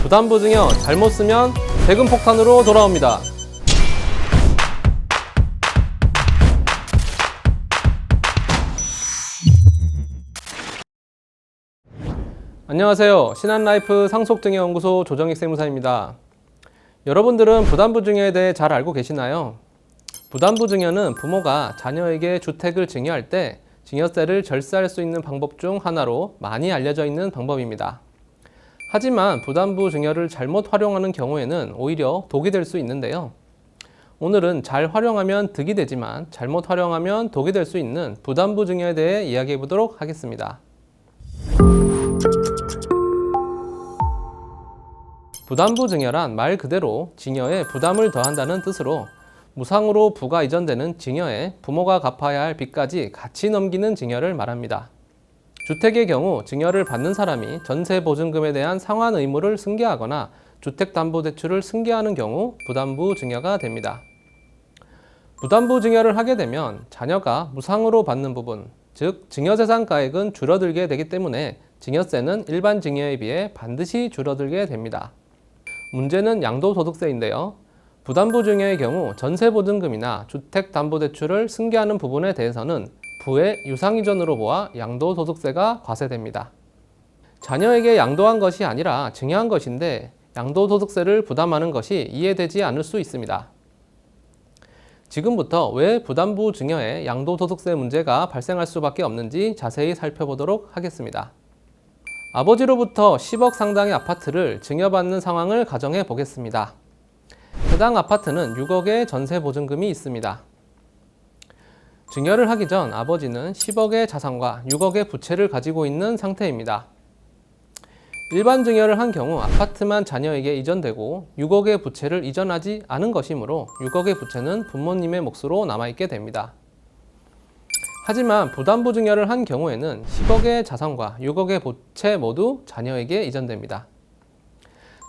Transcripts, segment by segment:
부담부 증여 잘못 쓰면 세금 폭탄으로 돌아옵니다. 안녕하세요. 신한라이프 상속증여연구소 조정익 세무사입니다. 여러분들은 부담부 증여에 대해 잘 알고 계시나요? 부담부 증여는 부모가 자녀에게 주택을 증여할 때 증여세를 절세할 수 있는 방법 중 하나로 많이 알려져 있는 방법입니다. 하지만 부담부 증여를 잘못 활용하는 경우에는 오히려 독이 될 수 있는데요. 오늘은 잘 활용하면 득이 되지만 잘못 활용하면 독이 될 수 있는 부담부 증여에 대해 이야기해 보도록 하겠습니다. 부담부 증여란 말 그대로 증여에 부담을 더한다는 뜻으로 무상으로 부가 이전되는 증여에 부모가 갚아야 할 빚까지 같이 넘기는 증여를 말합니다. 주택의 경우 증여를 받는 사람이 전세보증금에 대한 상환 의무를 승계하거나 주택담보대출을 승계하는 경우 부담부 증여가 됩니다. 부담부 증여를 하게 되면 자녀가 무상으로 받는 부분, 즉 증여재산가액은 줄어들게 되기 때문에 증여세는 일반 증여에 비해 반드시 줄어들게 됩니다. 문제는 양도소득세인데요. 부담부 증여의 경우 전세보증금이나 주택담보대출을 승계하는 부분에 대해서는 부의 유상이전으로 보아 양도소득세가 과세됩니다. 자녀에게 양도한 것이 아니라 증여한 것인데 양도소득세를 부담하는 것이 이해되지 않을 수 있습니다. 지금부터 왜 부담부 증여에 양도소득세 문제가 발생할 수밖에 없는지 자세히 살펴보도록 하겠습니다. 아버지로부터 10억 상당의 아파트를 증여받는 상황을 가정해 보겠습니다. 해당 아파트는 6억의 전세보증금이 있습니다. 증여를 하기 전 아버지는 10억의 자산과 6억의 부채를 가지고 있는 상태입니다. 일반 증여를 한 경우 아파트만 자녀에게 이전되고 6억의 부채를 이전하지 않은 것이므로 6억의 부채는 부모님의 몫으로 남아있게 됩니다. 하지만 부담부 증여를 한 경우에는 10억의 자산과 6억의 부채 모두 자녀에게 이전됩니다.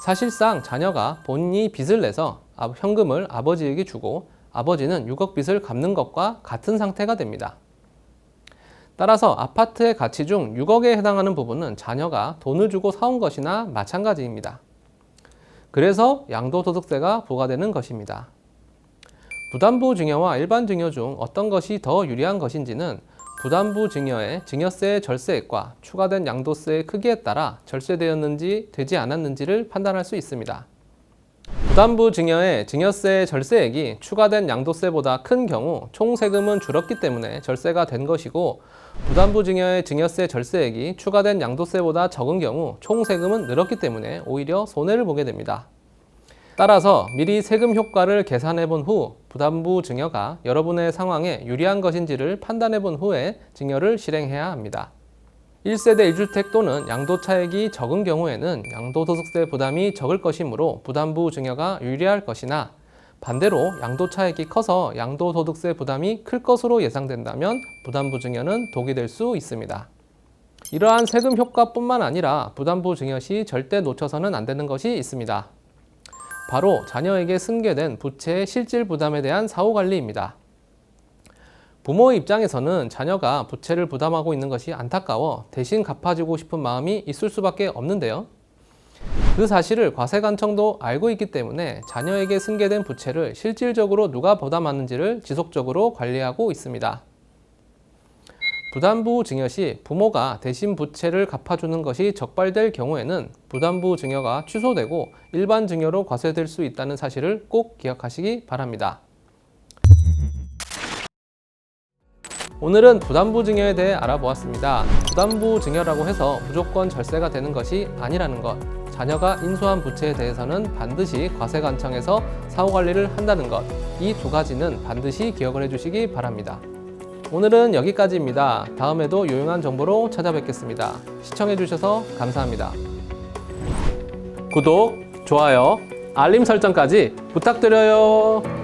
사실상 자녀가 본인이 빚을 내서 현금을 아버지에게 주고 아버지는 6억 빚을 갚는 것과 같은 상태가 됩니다. 따라서 아파트의 가치 중 6억에 해당하는 부분은 자녀가 돈을 주고 사온 것이나 마찬가지입니다. 그래서 양도소득세가 부과되는 것입니다. 부담부 증여와 일반 증여 중 어떤 것이 더 유리한 것인지는 부담부 증여의 증여세 절세액과 추가된 양도세의 크기에 따라 절세되었는지 되지 않았는지를 판단할 수 있습니다. 부담부 증여의 증여세 절세액이 추가된 양도세보다 큰 경우 총 세금은 줄었기 때문에 절세가 된 것이고 부담부 증여의 증여세 절세액이 추가된 양도세보다 적은 경우 총 세금은 늘었기 때문에 오히려 손해를 보게 됩니다. 따라서 미리 세금 효과를 계산해 본 후 부담부 증여가 여러분의 상황에 유리한 것인지를 판단해 본 후에 증여를 실행해야 합니다. 1세대 1주택 또는 양도차익이 적은 경우에는 양도소득세 부담이 적을 것이므로 부담부 증여가 유리할 것이나 반대로 양도차익이 커서 양도소득세 부담이 클 것으로 예상된다면 부담부 증여는 독이 될 수 있습니다. 이러한 세금 효과뿐만 아니라 부담부 증여 시 절대 놓쳐서는 안 되는 것이 있습니다. 바로 자녀에게 승계된 부채의 실질 부담에 대한 사후관리입니다. 부모의 입장에서는 자녀가 부채를 부담하고 있는 것이 안타까워 대신 갚아주고 싶은 마음이 있을 수밖에 없는데요. 그 사실을 과세관청도 알고 있기 때문에 자녀에게 승계된 부채를 실질적으로 누가 부담하는지를 지속적으로 관리하고 있습니다. 부담부 증여 시 부모가 대신 부채를 갚아주는 것이 적발될 경우에는 부담부 증여가 취소되고 일반 증여로 과세될 수 있다는 사실을 꼭 기억하시기 바랍니다. 오늘은 부담부 증여에 대해 알아보았습니다. 부담부 증여라고 해서 무조건 절세가 되는 것이 아니라는 것, 자녀가 인수한 부채에 대해서는 반드시 과세관청에서 사후관리를 한다는 것, 이 두 가지는 반드시 기억을 해주시기 바랍니다. 오늘은 여기까지입니다. 다음에도 유용한 정보로 찾아뵙겠습니다. 시청해주셔서 감사합니다. 구독, 좋아요, 알림 설정까지 부탁드려요.